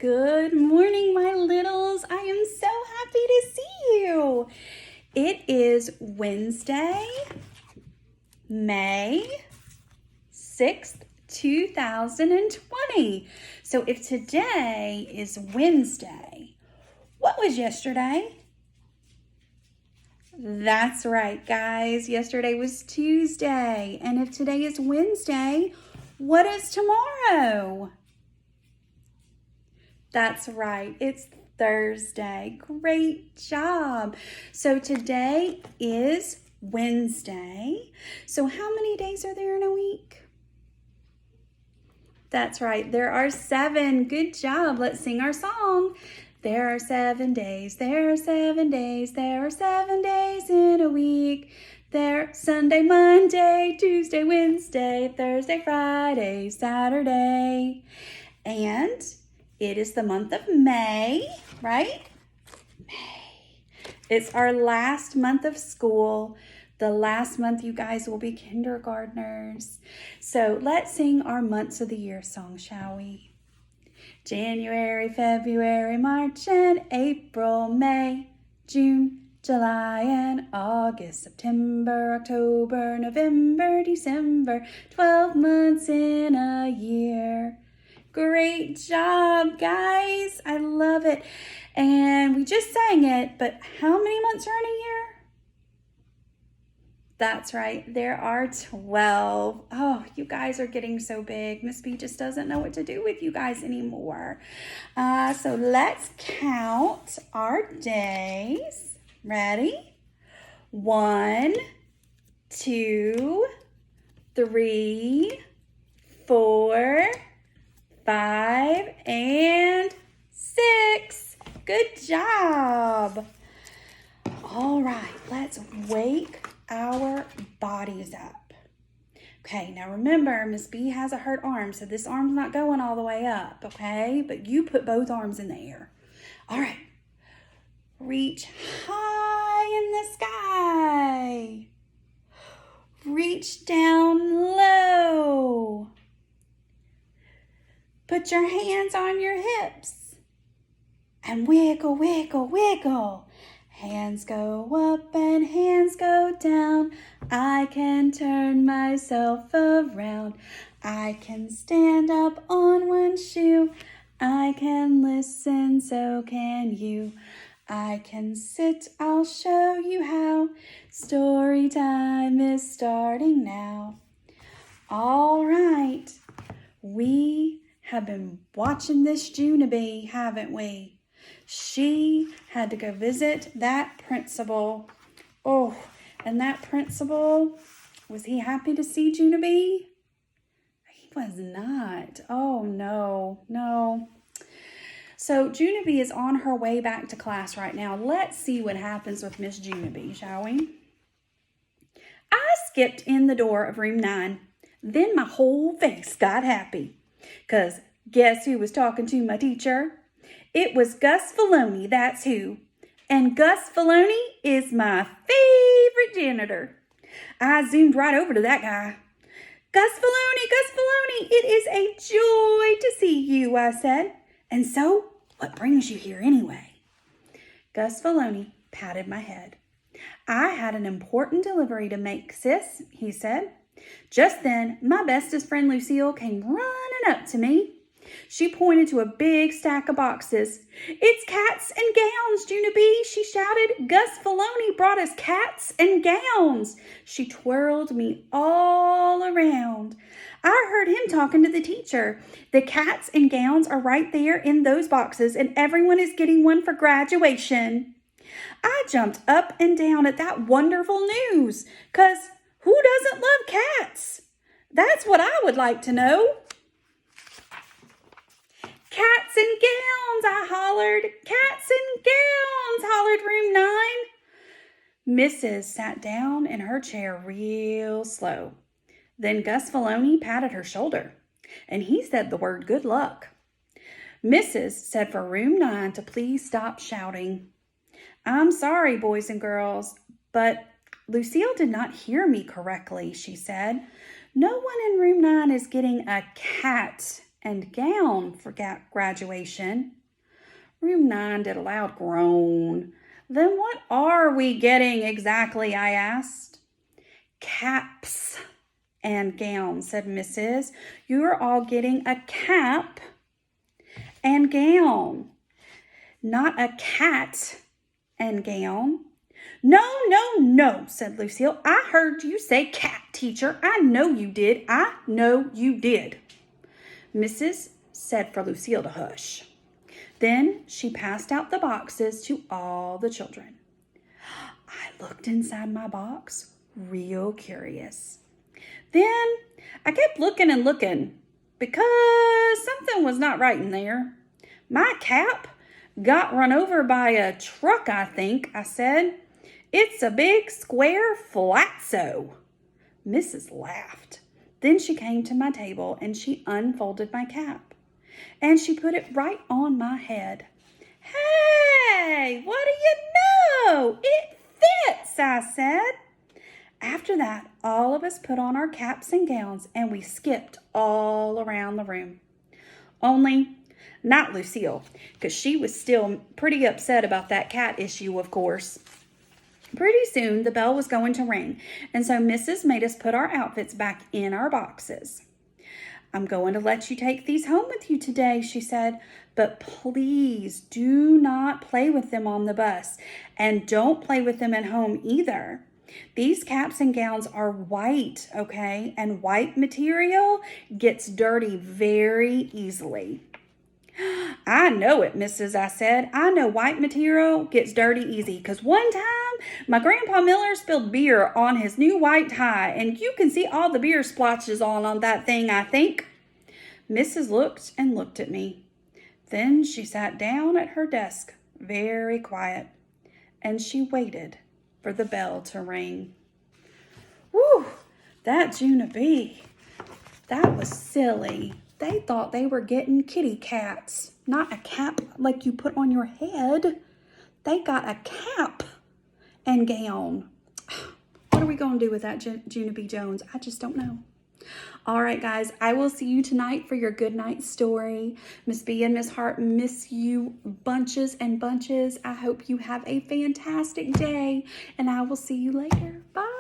Good morning, my littles. I am so happy to see you. It is Wednesday, May 6th, 2020. So if today is Wednesday, what was yesterday? That's right, guys. Yesterday was Tuesday. And if today is Wednesday, what is tomorrow? That's right. It's Thursday. Great job. So today is Wednesday. So how many days are there in a week? That's right. There are 7. Good job. Let's sing our song. There are 7 days. There are 7 days. There are 7 days in a week. There Sunday, Monday, Tuesday, Wednesday, Thursday, Friday, Saturday. And it is the month of May, right? May. It's our last month of school. The last month you guys will be kindergartners. So let's sing our months of the year song, shall we? January, February, March, and April, May, June, July, and August, September, October, November, December, 12 months in a year. Great job, guys. I love it. And we just sang it, but how many months are in a year? That's right. There are 12. Oh, you guys are getting so big. Miss B just doesn't know what to do with you guys anymore. So let's count our days. Ready? 1, 2, 3, 4, 5, and 6. Good job. All right, let's wake our bodies up. Okay, now remember, Miss B has a hurt arm, so this arm's not going all the way up, okay? But you put both arms in the air. All right, reach high in the sky. Reach down low. Put your hands on your hips and wiggle, wiggle, wiggle. Hands go up and hands go down. I can turn myself around. I can stand up on one shoe. I can listen, so can you. I can sit, I'll show you how. Story time is starting now. All right, we have been watching this Junibee, haven't we? She had to go visit that principal. Oh, and that principal, was he happy to see Junibee? He was not. Oh, no. So Junibee is on her way back to class right now. Let's see what happens with Miss Junibee, shall we? I skipped in the door of room 9. Then my whole face got happy. 'Cause guess who was talking to my teacher? It was Gus Filoni, that's who. And Gus Filoni is my favorite janitor. I zoomed right over to that guy. Gus Filoni, it is a joy to see you, I said. And so, what brings you here anyway? Gus Filoni patted my head. I had an important delivery to make, sis, he said. Just then, my bestest friend Lucille came running up to me. She pointed to a big stack of boxes. It's cats and gowns, Junibee, she shouted. Gus Filoni brought us cats and gowns. She twirled me all around. I heard him talking to the teacher. The cats and gowns are right there in those boxes, and everyone is getting one for graduation. I jumped up and down at that wonderful news, 'cause who doesn't love cats? That's what I would like to know. Cats and gowns, I hollered. Cats and gowns, hollered room 9. Mrs. sat down in her chair real slow. Then Gus Filoni patted her shoulder, and he said the word good luck. Mrs. said for room 9 to please stop shouting. I'm sorry, boys and girls, but Lucille did not hear me correctly, she said. No one in room 9 is getting a cat and gown for graduation. Room 9 did a loud groan. Then what are we getting exactly, I asked. Caps and gowns, said Mrs. You're all getting a cap and gown, not a cat and gown. No, no, no, said Lucille. I heard you say cat, teacher. I know you did. I know you did. Mrs. said for Lucille to hush. Then she passed out the boxes to all the children. I looked inside my box, real curious. Then I kept looking and looking because something was not right in there. My cap got run over by a truck, I think, I said. It's a big square Flatso. Mrs. laughed. Then she came to my table and she unfolded my cap. And she put it right on my head. Hey, what do you know? It fits, I said. After that, all of us put on our caps and gowns and we skipped all around the room. Only not Lucille, because she was still pretty upset about that cat issue, of course. Pretty soon, the bell was going to ring, and so Mrs. made us put our outfits back in our boxes. I'm going to let you take these home with you today, she said, but please do not play with them on the bus, and don't play with them at home either. These caps and gowns are white, okay? And white material gets dirty very easily. I know it, Mrs. I said. I know white material gets dirty easy because one time my Grandpa Miller spilled beer on his new white tie and you can see all the beer splotches on that thing, I think. Mrs. looked and looked at me. Then she sat down at her desk, very quiet, and she waited for the bell to ring. Whew, that Juna B. That was silly. They thought they were getting kitty cats, not a cap like you put on your head. They got a cap and gown. What are we going to do with that, Juna B. Jones? I just don't know. All right, guys, I will see you tonight for your good night story. Miss B and Miss Hart miss you bunches and bunches. I hope you have a fantastic day, and I will see you later. Bye.